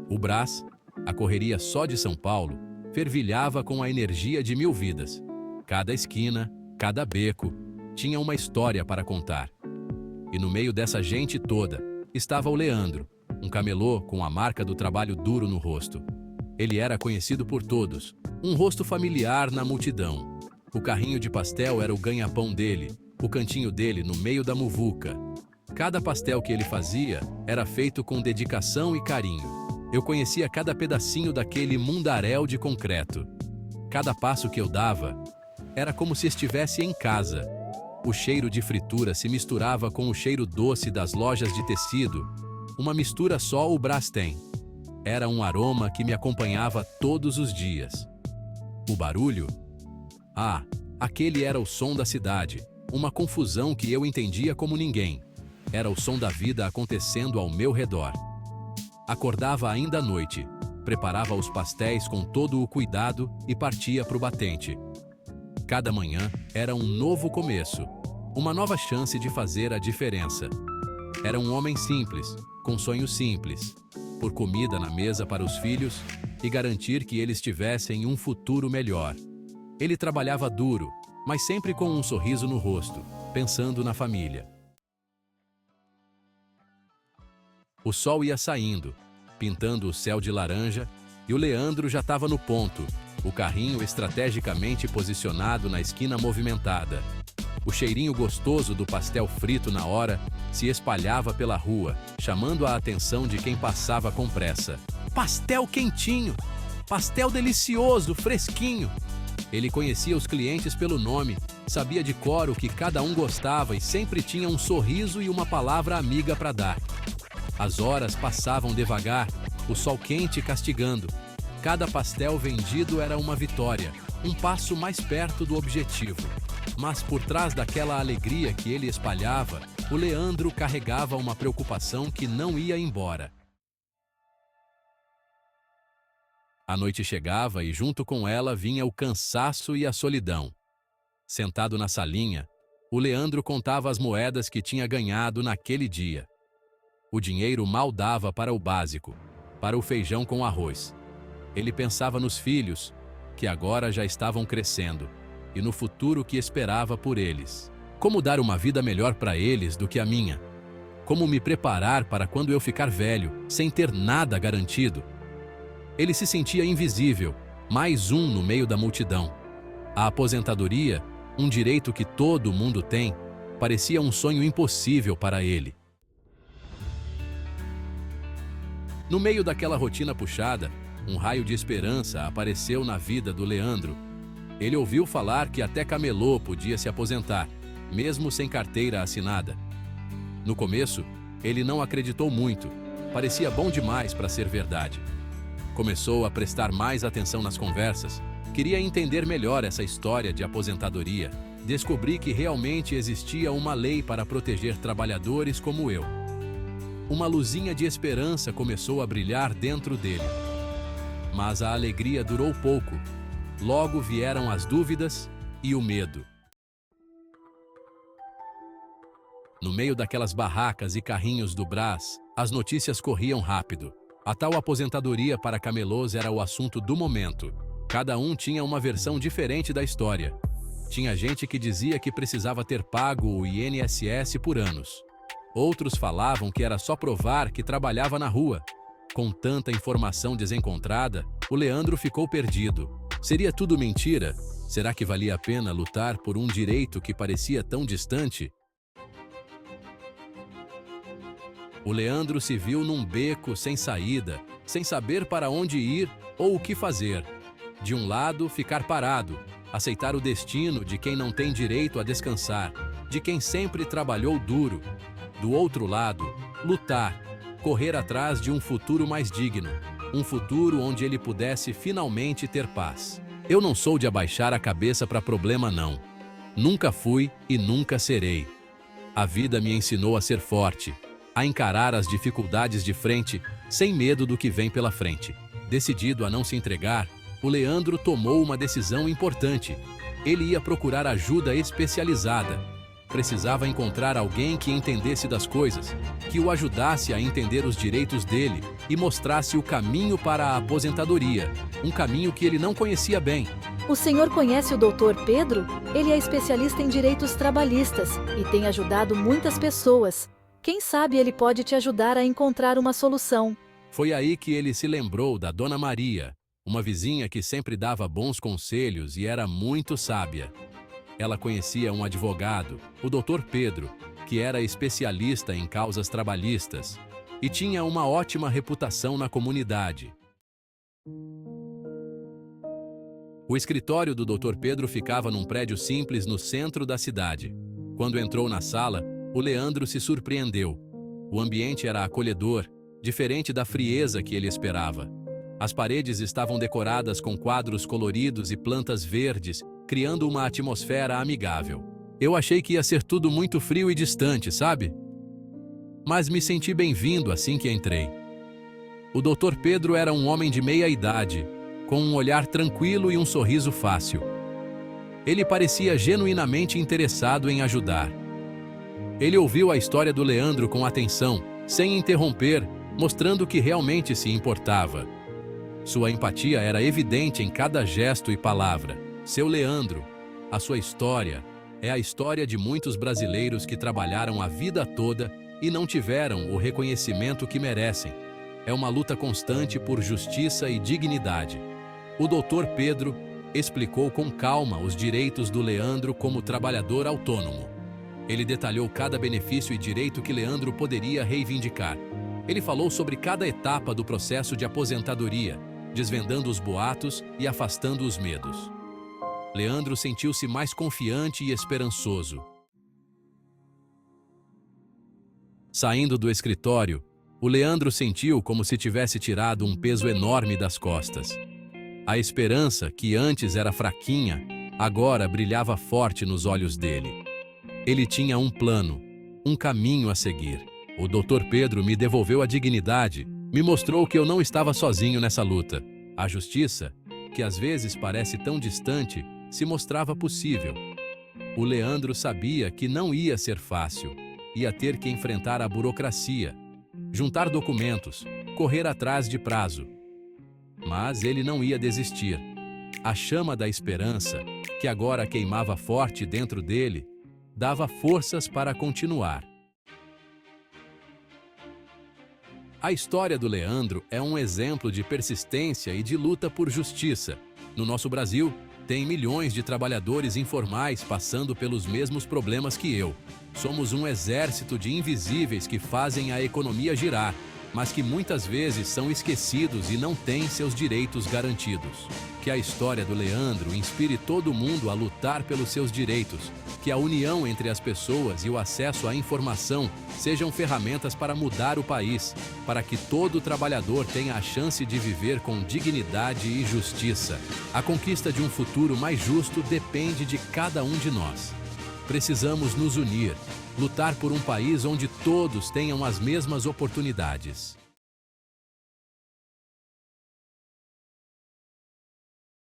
O Brás, a correria só de São Paulo, fervilhava com a energia de 1000 vidas. Cada esquina, cada beco, tinha uma história para contar. E no meio dessa gente toda, estava o Leandro, um camelô com a marca do trabalho duro no rosto. Ele era conhecido por todos, um rosto familiar na multidão. O carrinho de pastel era o ganha-pão dele, o cantinho dele no meio da muvuca. Cada pastel que ele fazia era feito com dedicação e carinho. Eu conhecia cada pedacinho daquele mundaréu de concreto. Cada passo que eu dava era como se estivesse em casa. O cheiro de fritura se misturava com o cheiro doce das lojas de tecido. Uma mistura só o Brás tem. Era um aroma que me acompanhava todos os dias. O barulho? Ah, aquele era o som da cidade. Uma confusão que eu entendia como ninguém. Era o som da vida acontecendo ao meu redor. Acordava ainda à noite, preparava os pastéis com todo o cuidado e partia para o batente. Cada manhã era um novo começo, uma nova chance de fazer a diferença. Era um homem simples, com sonhos simples, por comida na mesa para os filhos e garantir que eles tivessem um futuro melhor. Ele trabalhava duro, mas sempre com um sorriso no rosto, pensando na família. O sol ia saindo, pintando o céu de laranja, e o Leandro já estava no ponto, o carrinho estrategicamente posicionado na esquina movimentada. O cheirinho gostoso do pastel frito na hora se espalhava pela rua, chamando a atenção de quem passava com pressa. Pastel quentinho! Pastel delicioso, fresquinho! Ele conhecia os clientes pelo nome, sabia de cor o que cada um gostava e sempre tinha um sorriso e uma palavra amiga para dar. As horas passavam devagar, o sol quente castigando. Cada pastel vendido era uma vitória, um passo mais perto do objetivo. Mas por trás daquela alegria que ele espalhava, o Leandro carregava uma preocupação que não ia embora. A noite chegava e junto com ela vinha o cansaço e a solidão. Sentado na salinha, o Leandro contava as moedas que tinha ganhado naquele dia. O dinheiro mal dava para o básico, para o feijão com arroz. Ele pensava nos filhos, que agora já estavam crescendo, e no futuro que esperava por eles. Como dar uma vida melhor para eles do que a minha? Como me preparar para quando eu ficar velho, sem ter nada garantido? Ele se sentia invisível, mais um no meio da multidão. A aposentadoria, um direito que todo mundo tem, parecia um sonho impossível para ele. No meio daquela rotina puxada, um raio de esperança apareceu na vida do Leandro. Ele ouviu falar que até camelô podia se aposentar, mesmo sem carteira assinada. No começo, ele não acreditou muito, parecia bom demais para ser verdade. Começou a prestar mais atenção nas conversas, queria entender melhor essa história de aposentadoria, descobri que realmente existia uma lei para proteger trabalhadores como eu. Uma luzinha de esperança começou a brilhar dentro dele. Mas a alegria durou pouco. Logo vieram as dúvidas e o medo. No meio daquelas barracas e carrinhos do Brás, as notícias corriam rápido. A tal aposentadoria para camelôs era o assunto do momento. Cada um tinha uma versão diferente da história. Tinha gente que dizia que precisava ter pago o INSS por anos. Outros falavam que era só provar que trabalhava na rua. Com tanta informação desencontrada, o Leandro ficou perdido. Seria tudo mentira? Será que valia a pena lutar por um direito que parecia tão distante? O Leandro se viu num beco sem saída, sem saber para onde ir ou o que fazer. De um lado, ficar parado, aceitar o destino de quem não tem direito a descansar, de quem sempre trabalhou duro. Do outro lado, lutar, correr atrás de um futuro mais digno, um futuro onde ele pudesse finalmente ter paz. Eu não sou de abaixar a cabeça para problema, não. Nunca fui e nunca serei. A vida me ensinou a ser forte, a encarar as dificuldades de frente, sem medo do que vem pela frente. Decidido a não se entregar, o Leandro tomou uma decisão importante. Ele ia procurar ajuda especializada. precisava encontrar alguém que entendesse das coisas, que o ajudasse a entender os direitos dele e mostrasse o caminho para a aposentadoria, um caminho que ele não conhecia bem. O senhor conhece o Dr. Pedro? Ele é especialista em direitos trabalhistas e tem ajudado muitas pessoas. Quem sabe ele pode te ajudar a encontrar uma solução. Foi aí que ele se lembrou da Dona Maria, uma vizinha que sempre dava bons conselhos e era muito sábia. Ela conhecia um advogado, o Dr. Pedro, que era especialista em causas trabalhistas e tinha uma ótima reputação na comunidade. O escritório do Dr. Pedro ficava num prédio simples no centro da cidade. Quando entrou na sala, o Leandro se surpreendeu. O ambiente era acolhedor, diferente da frieza que ele esperava. As paredes estavam decoradas com quadros coloridos e plantas verdes, criando uma atmosfera amigável. Eu achei que ia ser tudo muito frio e distante, sabe? Mas me senti bem-vindo assim que entrei. O Dr. Pedro era um homem de meia idade, com um olhar tranquilo e um sorriso fácil. Ele parecia genuinamente interessado em ajudar. Ele ouviu a história do Leandro com atenção, sem interromper, mostrando que realmente se importava. Sua empatia era evidente em cada gesto e palavra. Seu Leandro, a sua história, é a história de muitos brasileiros que trabalharam a vida toda e não tiveram o reconhecimento que merecem. É uma luta constante por justiça e dignidade. O Dr. Pedro explicou com calma os direitos do Leandro como trabalhador autônomo. Ele detalhou cada benefício e direito que Leandro poderia reivindicar. Ele falou sobre cada etapa do processo de aposentadoria, desvendando os boatos e afastando os medos. Leandro sentiu-se mais confiante e esperançoso. Saindo do escritório, o Leandro sentiu como se tivesse tirado um peso enorme das costas. A esperança, que antes era fraquinha, agora brilhava forte nos olhos dele. Ele tinha um plano, um caminho a seguir. O Dr. Pedro me devolveu a dignidade, me mostrou que eu não estava sozinho nessa luta. A justiça, que às vezes parece tão distante, se mostrava possível. O Leandro sabia que não ia ser fácil, ia ter que enfrentar a burocracia, juntar documentos, correr atrás de prazo. Mas ele não ia desistir. A chama da esperança, que agora queimava forte dentro dele, dava forças para continuar. A história do Leandro é um exemplo de persistência e de luta por justiça. No nosso Brasil, tem milhões de trabalhadores informais passando pelos mesmos problemas que eu. Somos um exército de invisíveis que fazem a economia girar, mas que muitas vezes são esquecidos e não têm seus direitos garantidos. Que a história do Leandro inspire todo mundo a lutar pelos seus direitos, que a união entre as pessoas e o acesso à informação sejam ferramentas para mudar o país, para que todo trabalhador tenha a chance de viver com dignidade e justiça. A conquista de um futuro mais justo depende de cada um de nós. Precisamos nos unir, lutar por um país onde todos tenham as mesmas oportunidades.